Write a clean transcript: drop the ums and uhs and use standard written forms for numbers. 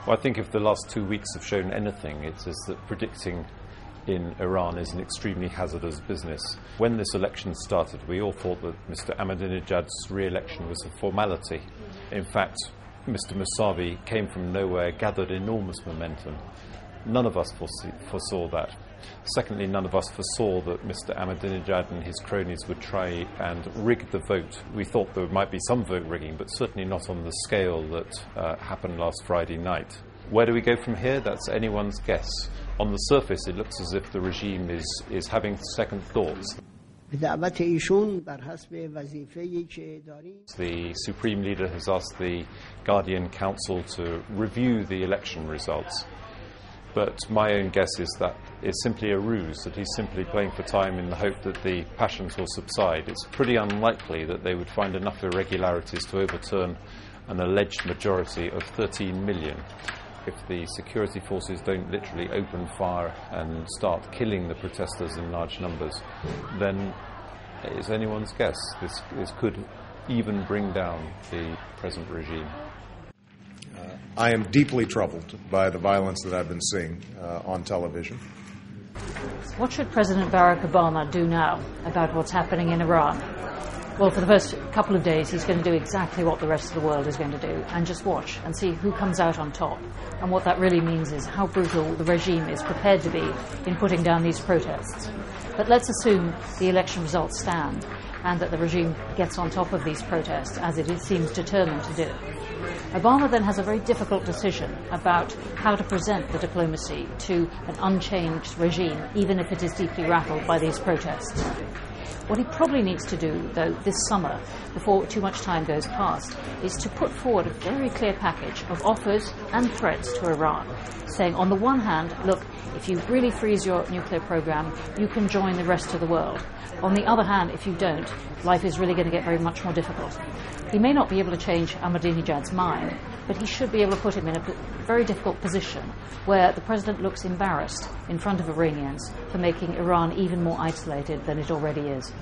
Well, I think if the last 2 weeks have shown anything, it is that predicting in Iran is an extremely hazardous business. When this election started, we all thought that Mr. Ahmadinejad's re-election was a formality. In fact, Mr. Mousavi came from nowhere, gathered enormous momentum. None of us foresaw that. Secondly, none of us foresaw that Mr. Ahmadinejad and his cronies would try and rig the vote. We thought there might be some vote rigging, but certainly not on the scale that happened last Friday night. Where do we go from here? That's anyone's guess. On the surface, it looks as if the regime is having second thoughts. The Supreme Leader has asked the Guardian Council to review the election results. But my own guess is that it's simply a ruse, that he's simply playing for time in the hope that the passions will subside. It's pretty unlikely that they would find enough irregularities to overturn an alleged majority of 13 million. If the security forces don't literally open fire and start killing the protesters in large numbers, then it's anyone's guess. This could even bring down the present regime. I am deeply troubled by the violence that I've been seeing on television. What should President Barack Obama do now about what's happening in Iran? Well, for the first couple of days, he's going to do exactly what the rest of the world is going to do, and just watch and see who comes out on top. And what that really means is how brutal the regime is prepared to be in putting down these protests. But let's assume the election results stand and that the regime gets on top of these protests, as it seems determined to do. Obama then has a very difficult decision about how to present the diplomacy to an unchanged regime, even if it is deeply rattled by these protests. What he probably needs to do, though, this summer, before too much time goes past, is to put forward a very clear package of offers and threats to Iran, saying, on the one hand, look, if you really freeze your nuclear program, you can join the rest of the world. On the other hand, if you don't, life is really going to get very much more difficult. He may not be able to change Ahmadinejad's mind, but he should be able to put him in a very difficult position where the president looks embarrassed in front of Iranians for making Iran even more isolated than it already is.